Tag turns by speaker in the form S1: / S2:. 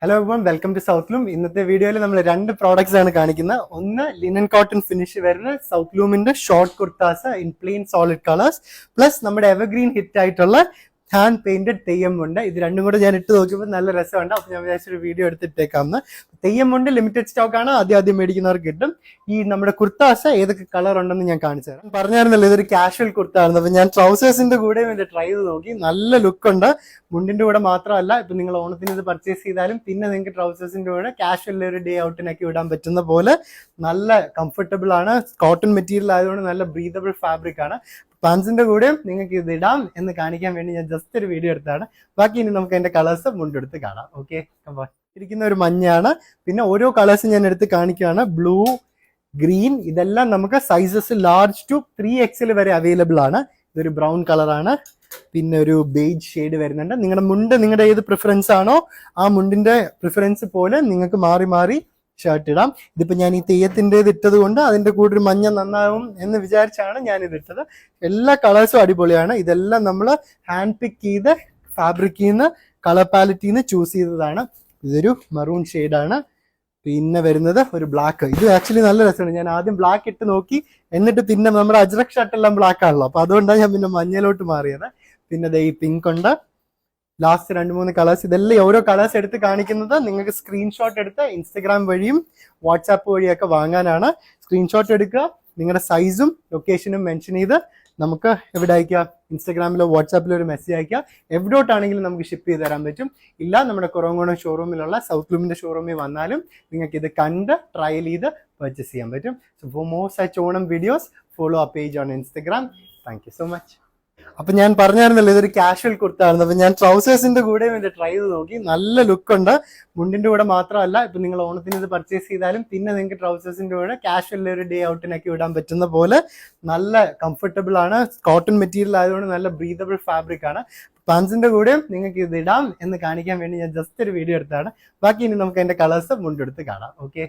S1: Hello everyone, welcome to South Loom. ഇന്നത്തെ വീഡിയോയിൽ നമ്മൾ രണ്ട് പ്രോഡക്ട്സ് ആണ് കാണിക്കുന്നത്. ഒന്ന് ലിനൻ കോട്ടൺ ഫിനിഷ് വരുന്ന സൗത്ത് ലൂമിന്റെ short kurtas in plain solid colours, plus നമ്മുടെ എവർഗ്രീൻ ഹിറ്റ് ആയിട്ടുള്ള ഹാൻഡ് പെയിന്റഡ് തെയ്യം ഉണ്ട്. ഇത് രണ്ടും കൂടെ ഞാൻ ഇട്ട് നോക്കിയപ്പോൾ നല്ല രസമുണ്ട്. അപ്പോൾ ഞാൻ വിചാരിച്ചൊരു വീഡിയോ എടുത്തിട്ടേക്കാമെന്ന്. തെയ്യം കൊണ്ട് ലിമിറ്റഡ് സ്റ്റോക്ക് ആണ്, ആദ്യം മേടിക്കുന്നവർക്ക് കിട്ടും. ഈ നമ്മുടെ കുർത്താസ് ഏതൊക്കെ കളർ ഉണ്ടെന്ന് ഞാൻ കാണിച്ചു തരാം. പറഞ്ഞായിരുന്നല്ലോ ഇതൊരു കാഷ്വൽ കുർത്താണെന്ന്. അപ്പോൾ ഞാൻ ട്രൗസേഴ്സിന്റെ കൂടെയും ഇത് ട്രൈ ചെയ്ത് നോക്കി. നല്ല ലുക്ക് ഉണ്ട്. മുണ്ടിന്റെ കൂടെ മാത്രമല്ല, ഇപ്പൊ നിങ്ങൾ ഓണത്തിന് ഇത് പർച്ചേസ് ചെയ്താലും പിന്നെ നിങ്ങൾക്ക് ട്രൗസേഴ്സിന്റെ കൂടെ കാഷ്വൽ ഒരു ഡേ ഔട്ടിനൊക്കെ ഇടാൻ പറ്റുന്ന പോലെ നല്ല കംഫർട്ടബിൾ ആണ്. കോട്ടൺ മെറ്റീരിയൽ ആയതുകൊണ്ട് നല്ല ബ്രീതബിൾ ഫാബ്രിക് ആണ്. പാൻസിന്റെ കൂടെയും നിങ്ങൾക്ക് ഇത് ഇടാം എന്ന് കാണിക്കാൻ വേണ്ടി ഞാൻ ജസ്റ്റ് ഒരു വീഡിയോ എടുത്താണ്. ബാക്കി ഇനി നമുക്ക് അതിന്റെ കളേഴ്സ് മുണ്ടെടുത്ത് കാണാം. ഓക്കെ, ഇരിക്കുന്ന ഒരു മഞ്ഞാണ്. പിന്നെ ഓരോ കളേഴ്സ് ഞാൻ എടുത്ത് കാണിക്കുകയാണ്. ബ്ലൂ, ഗ്രീൻ, ഇതെല്ലാം നമുക്ക് സൈസസ് ലാർജ് ടു 3XL വരെ അവൈലബിൾ ആണ്. ഇതൊരു ബ്രൗൺ കളറാണ്. പിന്നെ ഒരു ബേജ് ഷെയ്ഡ് വരുന്നുണ്ട്. നിങ്ങളുടെ മുണ്ട് നിങ്ങളുടെ ഏത് പ്രിഫറൻസ് ആണോ ആ മുണ്ടിന്റെ പ്രിഫറൻസ് പോലെ നിങ്ങൾക്ക് മാറി മാറി ഷർട്ട് ഇടാം. ഇതിപ്പോ ഞാൻ ഈ തെയ്യത്തിൻ്റെത് ഇട്ടത് കൊണ്ട് അതിന്റെ കൂടെ ഒരു മഞ്ഞ നന്നാവും എന്ന് വിചാരിച്ചാണ് ഞാൻ ഇത് ഇട്ടത്. എല്ലാ കളേഴ്സും അടിപൊളിയാണ്. ഇതെല്ലാം നമ്മൾ ഹാൻഡ് പിക്ക് ചെയ്ത് ഫാബ്രിക്കിൽ നിന്ന് കളർ പാലറ്റിൽ നിന്ന് ചൂസ് ചെയ്തതാണ്. ഇതൊരു മറൂൺ ഷെയ്ഡാണ്. പിന്നെ വരുന്നത് ഒരു ബ്ലാക്ക്. ഇത് ആക്ച്വലി നല്ല രസമാണ്. ഞാൻ ആദ്യം ബ്ലാക്ക് ഇട്ട് നോക്കി, എന്നിട്ട് പിന്നെ നമ്മുടെ അജ്രക് ഷർട്ട് എല്ലാം ബ്ലാക്ക് ആണല്ലോ, അപ്പൊ അതുകൊണ്ടാണ് ഞാൻ പിന്നെ മഞ്ഞയിലോട്ട് മാറിയത്. പിന്നെ ഈ പിങ്ക് ഉണ്ട്. Last 2-3 colours. ഇതെല്ലാം ഓരോ കളേഴ്സ് എടുത്ത് കാണിക്കുന്നത് നിങ്ങൾക്ക് സ്ക്രീൻഷോട്ട് എടുത്ത് ഇൻസ്റ്റഗ്രാം വഴിയും വാട്സാപ്പ് വഴിയൊക്കെ വാങ്ങാനാണ്. സ്ക്രീൻഷോട്ട് എടുക്കുക, നിങ്ങളുടെ സൈസും ലൊക്കേഷനും മെൻഷൻ ചെയ്ത് നമുക്ക് എവിടെ അയക്കുക, ഇൻസ്റ്റഗ്രാമിലോ വാട്സാപ്പിലോ ഒരു മെസ്സേജ് അയക്കുക. എവിടോട്ടാണെങ്കിലും നമുക്ക് ഷിപ്പ് ചെയ്ത് തരാൻ പറ്റും. ഇല്ല, നമ്മുടെ കുറവങ്കോണം ഷോറൂമിലുള്ള സൗത്ത് ലൂമിന്റെ ഷോറൂമിൽ വന്നാലും നിങ്ങൾക്ക് ഇത് കണ്ട് ട്രയൽ ചെയ്ത് പർച്ചേസ് ചെയ്യാൻ പറ്റും. So for more such Onam videos follow ആ page on Instagram. Thank you so much. അപ്പൊ ഞാൻ പറഞ്ഞായിരുന്നല്ലോ ഇതൊരു കാഷ്വൽ കുർത്താണെന്ന്. അപ്പൊ ഞാൻ ട്രൗസേഴ്സിന്റെ കൂടെയും ഇത് ട്രൈ ചെയ്ത് നോക്കി. നല്ല ലുക്ക് ഉണ്ട്. മുണ്ടിന്റെ കൂടെ മാത്രമല്ല, ഇപ്പൊ നിങ്ങൾ ഓണത്തിന് ഇത് പർച്ചേസ് ചെയ്താലും പിന്നെ നിങ്ങൾക്ക് ട്രൗസേഴ്സിന്റെ കൂടെ കാഷ്വൽ ഒരു ഡേ ഔട്ടിനൊക്കെ ഇടാൻ പറ്റുന്ന പോലെ നല്ല കംഫർട്ടബിൾ ആണ്. കോട്ടൺ മെറ്റീരിയൽ ആയതുകൊണ്ട് നല്ല ബ്രീതബിൾ ഫാബ്രിക് ആണ്. പാൻസിന്റെ കൂടെയും നിങ്ങൾക്ക് ഇത് ഇടാം എന്ന് കാണിക്കാൻ വേണ്ടി ഞാൻ ജസ്റ്റ് ഒരു വീഡിയോ എടുത്താണ്. ബാക്കി ഇനി നമുക്ക് അതിന്റെ കളേഴ്സ് മുണ്ടെടുത്ത് കാണാം. ഓക്കെ,